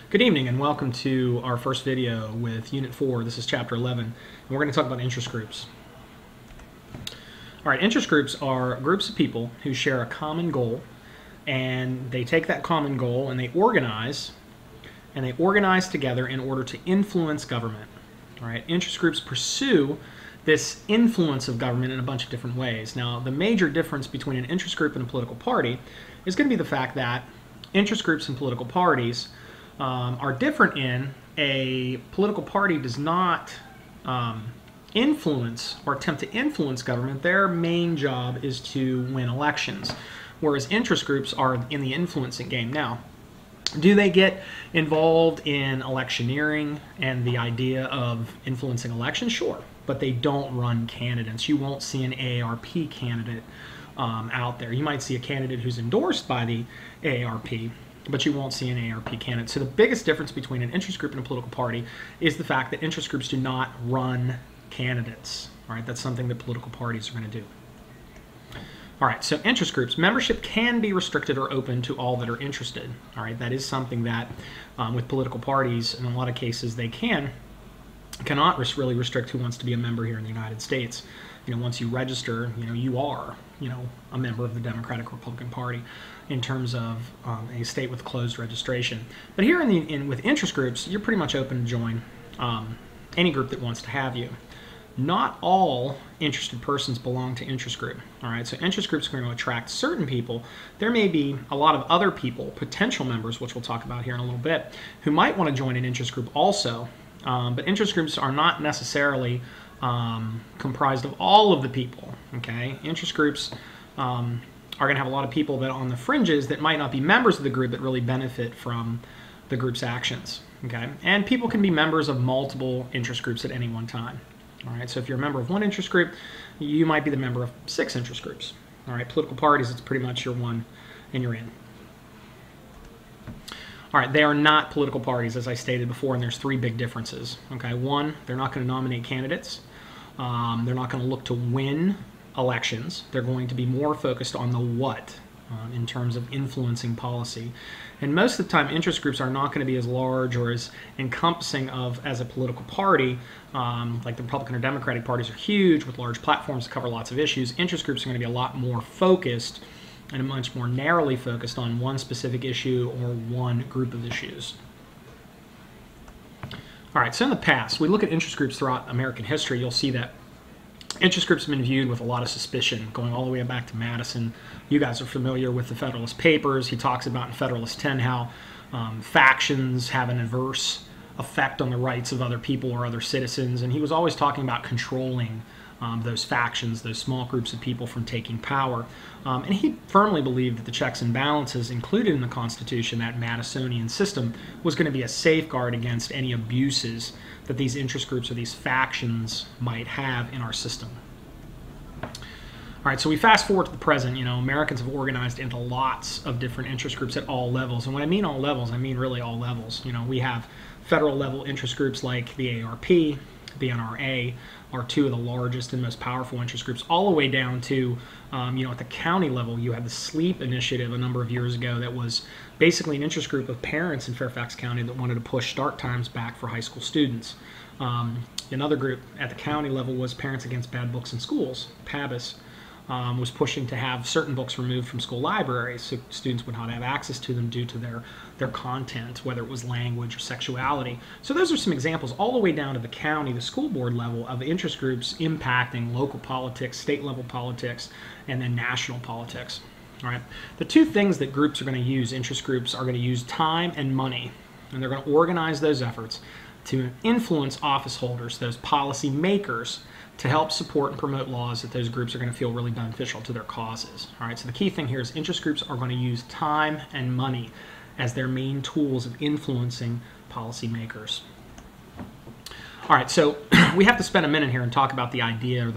Good evening and welcome to our first video with Unit 4. This is Chapter 11, and we're going to talk about interest groups. All right, interest groups are groups of people who share a common goal, and they take that common goal and they organize together in order to influence government. All right, interest groups pursue this influence of government in a bunch of different ways. Now, the major difference between an interest group and a political party is going to be the fact that interest groups and political parties are different in a political party does not influence or attempt to influence government. Their main job is to win elections, whereas interest groups are in the influencing game. Now, do they get involved in electioneering and the idea of influencing elections? Sure, but they don't run candidates. You won't see an AARP candidate out there. You might see a candidate who's endorsed by the AARP, but you won't see an AARP candidate. So the biggest difference between an interest group and a political party is the fact that interest groups do not run candidates. All right, that's something that political parties are going to do. All right, so interest groups. Membership can be restricted or open to all that are interested. All right, that is something that with political parties, in a lot of cases, they cannot really restrict who wants to be a member here in the United States. You know, once you register, you are, a member of the Democratic Republican Party in terms of a state with closed registration. But here with interest groups, you're pretty much open to join any group that wants to have you. Not all interested persons belong to interest group. All right, so interest groups are going to attract certain people. There may be a lot of other people, potential members, which we'll talk about here in a little bit, who might want to join an interest group also. But interest groups are not necessarily comprised of all of the people. Okay, interest groups are going to have a lot of people that on the fringes that might not be members of the group but really benefit from the group's actions. Okay, and people can be members of multiple interest groups at any one time. All right, so if you're a member of one interest group, you might be the member of 6 interest groups. All right, political parties, it's pretty much you're one and you're in. All right, they are not political parties, as I stated before, and there's 3 big differences. Okay, one, they're not going to nominate candidates. They're not going to look to win elections. They're going to be more focused on the what in terms of influencing policy. And most of the time, interest groups are not going to be as large or as encompassing as a political party. Like the Republican or Democratic parties are huge with large platforms to cover lots of issues. Interest groups are going to be a lot more focused and much more narrowly focused on one specific issue or one group of issues. All right, so in the past, we look at interest groups throughout American history, you'll see that interest groups have been viewed with a lot of suspicion, going all the way back to Madison. You guys are familiar with the Federalist Papers. He talks about in Federalist 10 how factions have an adverse effect on the rights of other people or other citizens, and he was always talking about controlling those factions, those small groups of people from taking power. And he firmly believed that the checks and balances included in the Constitution, that Madisonian system, was going to be a safeguard against any abuses that these interest groups or these factions might have in our system. All right, so we fast forward to the present. Americans have organized into lots of different interest groups at all levels. And when I mean all levels, I mean really all levels. We have federal level interest groups like the AARP, the NRA, are 2 of the largest and most powerful interest groups, all the way down to, at the county level, you had the SLEEP initiative a number of years ago that was basically an interest group of parents in Fairfax County that wanted to push start times back for high school students. Another group at the county level was Parents Against Bad Books in Schools, PABS, was pushing to have certain books removed from school libraries so students would not have access to them due to their content, whether it was language or sexuality. So those are some examples all the way down to the county, the school board level of interest groups impacting local politics, state level politics, and then national politics. All right. The 2 things that groups are going to use, interest groups are going to use time and money, and they're going to organize those efforts to influence office holders, those policy makers, to help support and promote laws that those groups are going to feel really beneficial to their causes. All right, so the key thing here is interest groups are going to use time and money as their main tools of influencing policymakers. All right, so we have to spend a minute here and talk about the idea or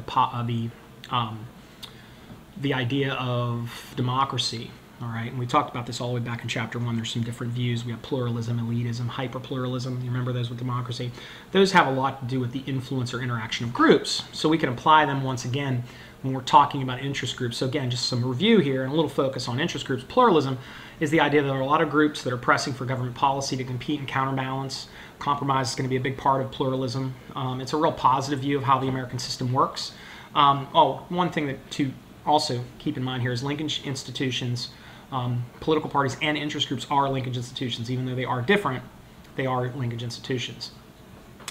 the idea of democracy. All right, and we talked about this all the way back in Chapter 1. There's some different views. We have pluralism, elitism, hyperpluralism. You remember those with democracy? Those have a lot to do with the influence or interaction of groups. So we can apply them once again when we're talking about interest groups. So again, just some review here and a little focus on interest groups. Pluralism is the idea that there are a lot of groups that are pressing for government policy to compete and counterbalance. Compromise is going to be a big part of pluralism. It's a real positive view of how the American system works. One thing to also keep in mind here is linkage institutions, political parties and interest groups are linkage institutions. Even though they are different, they are linkage institutions.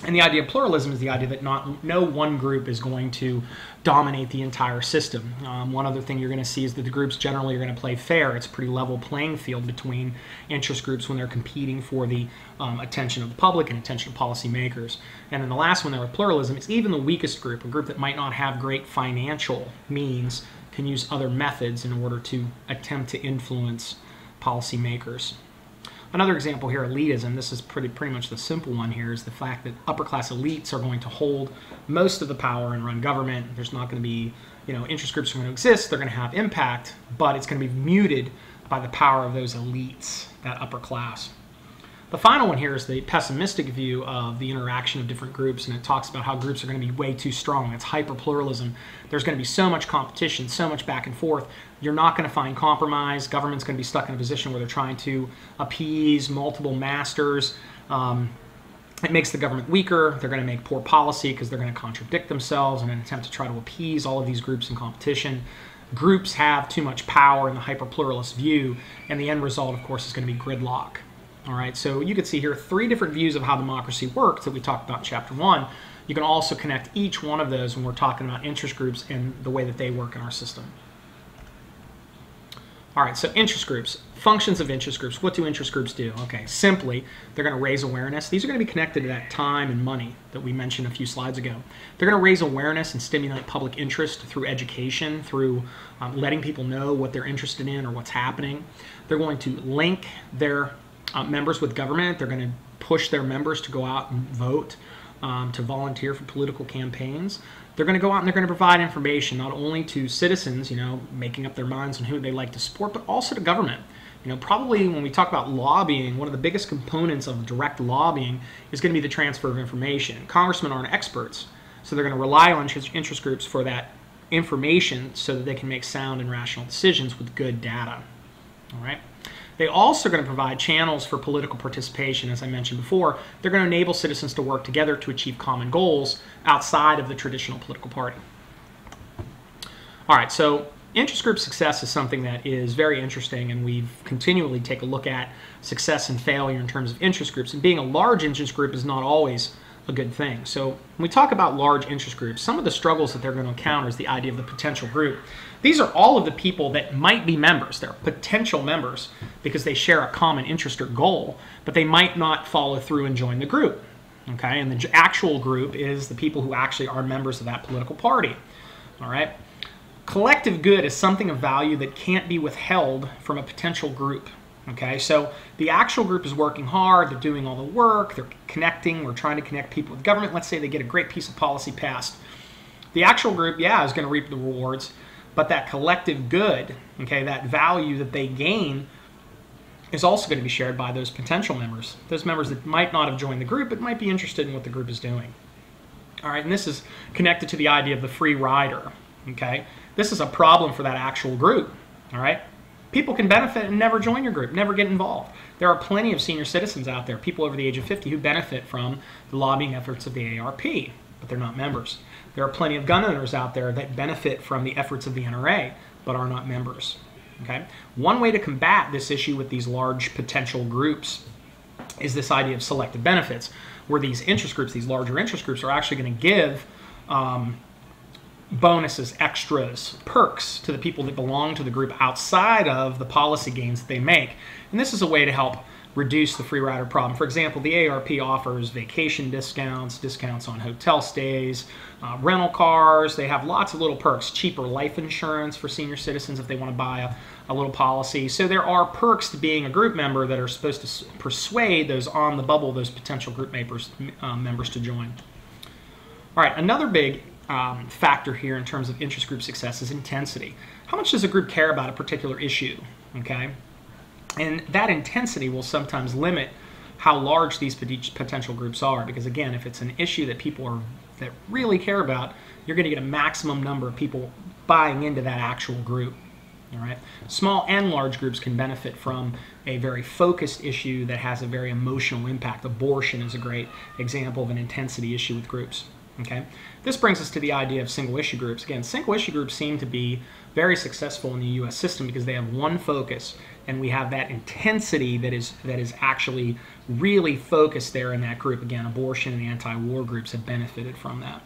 And the idea of pluralism is the idea that no one group is going to dominate the entire system. One other thing you're going to see is that the groups generally are going to play fair. It's a pretty level playing field between interest groups when they're competing for the attention of the public and attention of policymakers. And then the last one there with pluralism is even the weakest group, a group that might not have great financial means, can use other methods in order to attempt to influence policymakers. Another example here, elitism. This is pretty much the simple one here, is the fact that upper class elites are going to hold most of the power and run government. There's not going to be, interest groups are going to exist. They're going to have impact, but it's going to be muted by the power of those elites, that upper class. The final one here is the pessimistic view of the interaction of different groups, and it talks about how groups are going to be way too strong. It's hyper-pluralism. There's going to be so much competition, so much back and forth. You're not going to find compromise. Government's going to be stuck in a position where they're trying to appease multiple masters. It makes the government weaker. They're going to make poor policy because they're going to contradict themselves in an attempt to try to appease all of these groups in competition. Groups have too much power in the hyper-pluralist view, and the end result, of course, is going to be gridlock. All right, so you can see here 3 different views of how democracy works that we talked about in Chapter 1. You can also connect each one of those when we're talking about interest groups and the way that they work in our system. All right, so interest groups, functions of interest groups. What do interest groups do? Okay, simply, they're going to raise awareness. These are going to be connected to that time and money that we mentioned a few slides ago. They're going to raise awareness and stimulate public interest through education, through letting people know what they're interested in or what's happening. They're going to link their members with government. They're going to push their members to go out and vote, to volunteer for political campaigns. They're going to go out and they're going to provide information not only to citizens, making up their minds on who they like to support, but also to government. Probably when we talk about lobbying, one of the biggest components of direct lobbying is going to be the transfer of information. Congressmen aren't experts, so they're going to rely on interest groups for that information so that they can make sound and rational decisions with good data. All right. They also are going to provide channels for political participation, as I mentioned before. They're going to enable citizens to work together to achieve common goals outside of the traditional political party. All right, so interest group success is something that is very interesting, and we've continually take a look at success and failure in terms of interest groups. And being a large interest group is not always a good thing. So when we talk about large interest groups, some of the struggles that they're going to encounter is the idea of the potential group. These are all of the people that might be members. They're potential members because they share a common interest or goal, but they might not follow through and join the group. Okay, and the actual group is the people who actually are members of that political party. All right. Collective good is something of value that can't be withheld from a potential group. Okay, so the actual group is working hard, they're doing all the work, they're connecting, we're trying to connect people with government. Let's say they get a great piece of policy passed. The actual group, yeah, is going to reap the rewards, but that collective good, okay, that value that they gain is also going to be shared by those potential members, those members that might not have joined the group but might be interested in what the group is doing. All right, and this is connected to the idea of the free rider, okay? This is a problem for that actual group, all right? People can benefit and never join your group, never get involved. There are plenty of senior citizens out there, people over the age of 50, who benefit from the lobbying efforts of the ARP, but they're not members. There are plenty of gun owners out there that benefit from the efforts of the NRA, but are not members. Okay? One way to combat this issue with these large potential groups is this idea of selective benefits, where these interest groups, these larger interest groups, are actually going to give bonuses, extras, perks to the people that belong to the group outside of the policy gains that they make. And this is a way to help reduce the free rider problem. For example, the ARP offers vacation discounts, discounts on hotel stays, rental cars. They have lots of little perks, cheaper life insurance for senior citizens if they want to buy a little policy. So there are perks to being a group member that are supposed to persuade those on the bubble, those potential group members to join. All right, another big factor here in terms of interest group success is intensity. How much does a group care about a particular issue? Okay, and that intensity will sometimes limit how large these potential groups are, because again, if it's an issue that people that really care about, you're going to get a maximum number of people buying into that actual group. All right. Small and large groups can benefit from a very focused issue that has a very emotional impact. Abortion is a great example of an intensity issue with groups. Okay. This brings us to the idea of single issue groups. Again, single issue groups seem to be very successful in the U.S. system because they have one focus, and we have that intensity that is actually really focused there in that group. Again, abortion and anti-war groups have benefited from that.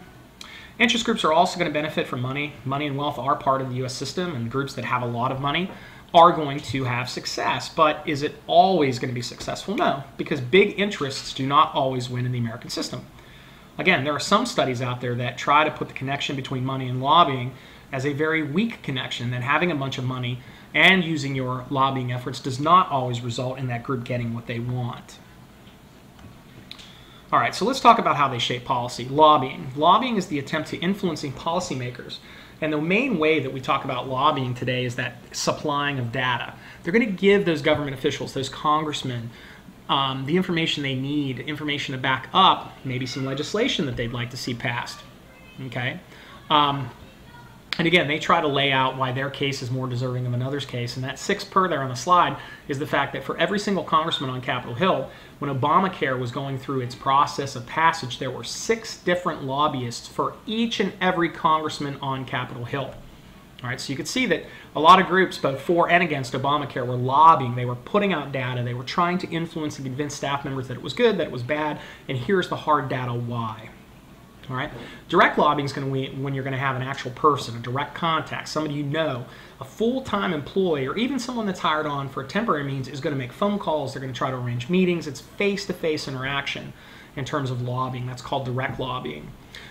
Interest groups are also going to benefit from money. Money and wealth are part of the U.S. system, and groups that have a lot of money are going to have success. But is it always going to be successful? No, because big interests do not always win in the American system. Again, there are some studies out there that try to put the connection between money and lobbying as a very weak connection, that having a bunch of money and using your lobbying efforts does not always result in that group getting what they want. All right, so let's talk about how they shape policy. Lobbying. Lobbying is the attempt to influencing policymakers. And the main way that we talk about lobbying today is that supplying of data. They're going to give those government officials, those congressmen, the information they need, information to back up maybe some legislation that they'd like to see passed. Okay? And again, they try to lay out why their case is more deserving of another's case. And that 6 per there on the slide is the fact that for every single congressman on Capitol Hill, when Obamacare was going through its process of passage, there were 6 different lobbyists for each and every congressman on Capitol Hill. All right, so you can see that a lot of groups, both for and against Obamacare, were lobbying. They were putting out data. They were trying to influence and convince staff members that it was good, that it was bad, and here's the hard data why. All right. Direct lobbying is going to win when you're going to have an actual person, a direct contact, somebody you know, a full-time employee, or even someone that's hired on for a temporary means is going to make phone calls. They're going to try to arrange meetings. It's face-to-face interaction in terms of lobbying. That's called direct lobbying.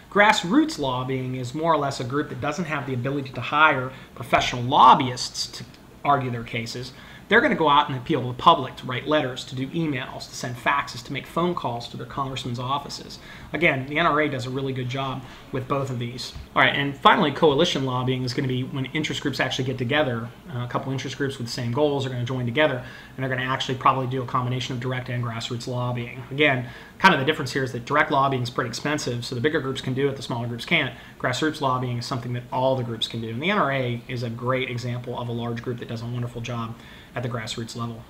Grassroots lobbying is more or less a group that doesn't have the ability to hire professional lobbyists to argue their cases. They're going to go out and appeal to the public, to write letters, to do emails, to send faxes, to make phone calls to their congressmen's offices. Again, the NRA does a really good job with both of these. All right, and finally, coalition lobbying is going to be when interest groups actually get together. A couple interest groups with the same goals are going to join together, and they're going to actually probably do a combination of direct and grassroots lobbying. Again, kind of the difference here is that direct lobbying is pretty expensive, so the bigger groups can do it, the smaller groups can't. Grassroots lobbying is something that all the groups can do, and the NRA is a great example of a large group that does a wonderful job at the grassroots level.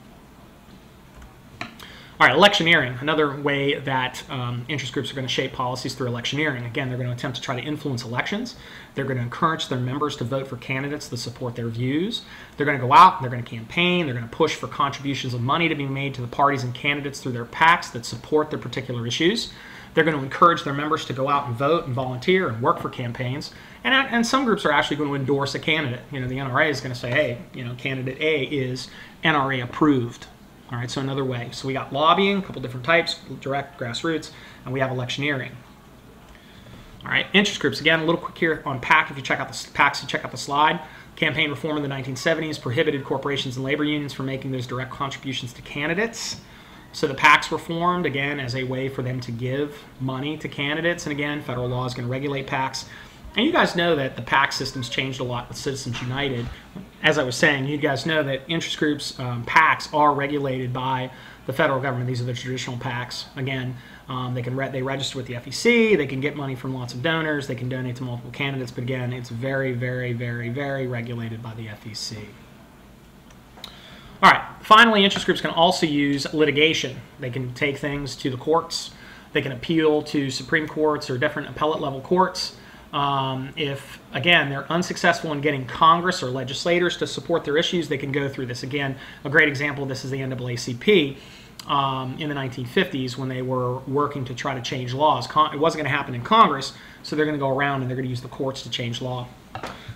All right, electioneering, another way that interest groups are going to shape policies through electioneering. Again, they're going to attempt to try to influence elections. They're going to encourage their members to vote for candidates that support their views. They're going to go out, they're going to campaign, they're going to push for contributions of money to be made to the parties and candidates through their PACs that support their particular issues. They're going to encourage their members to go out and vote and volunteer and work for campaigns. And some groups are actually going to endorse a candidate. You know, the NRA is going to say, hey, you know, candidate A is NRA approved. All right, so another way. So we got lobbying, a couple different types, direct, grassroots, and we have electioneering. All right, interest groups. Again, a little quick here on PAC. If you check out the PACs, you check out the slide. Campaign reform in the 1970s prohibited corporations and labor unions from making those direct contributions to candidates. So the PACs were formed, again, as a way for them to give money to candidates. And again, federal law is going to regulate PACs. And you guys know that the PAC system's changed a lot with Citizens United. As I was saying, you guys know that interest groups, PACs, are regulated by the federal government. These are the traditional PACs. Again, they register with the FEC. They can get money from lots of donors. They can donate to multiple candidates. But again, it's very, very, very, very regulated by the FEC. All right, finally, interest groups can also use litigation. They can take things to the courts. They can appeal to Supreme Courts or different appellate level courts. If, again, they're unsuccessful in getting Congress or legislators to support their issues, they can go through this. Again, a great example of this is the NAACP in the 1950s when they were working to try to change laws. It wasn't going to happen in Congress, so they're going to go around and they're going to use the courts to change law.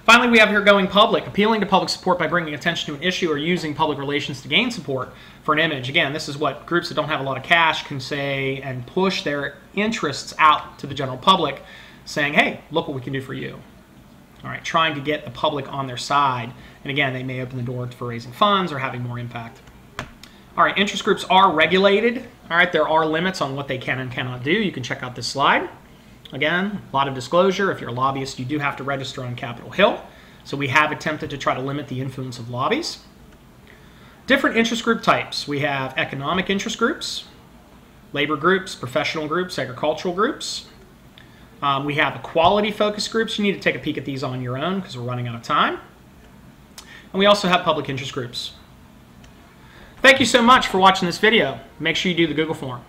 Finally, we have here going public, appealing to public support by bringing attention to an issue or using public relations to gain support for an image. Again, this is what groups that don't have a lot of cash can say and push their interests out to the general public, saying, hey, look what we can do for you. All right, trying to get the public on their side. And again, they may open the door for raising funds or having more impact. All right, interest groups are regulated. All right, there are limits on what they can and cannot do. You can check out this slide. Again, a lot of disclosure. If you're a lobbyist, you do have to register on Capitol Hill. So we have attempted to try to limit the influence of lobbies. Different interest group types. We have economic interest groups, labor groups, professional groups, agricultural groups. We have equality focus groups. You need to take a peek at these on your own because we're running out of time. And we also have public interest groups. Thank you so much for watching this video. Make sure you do the Google form.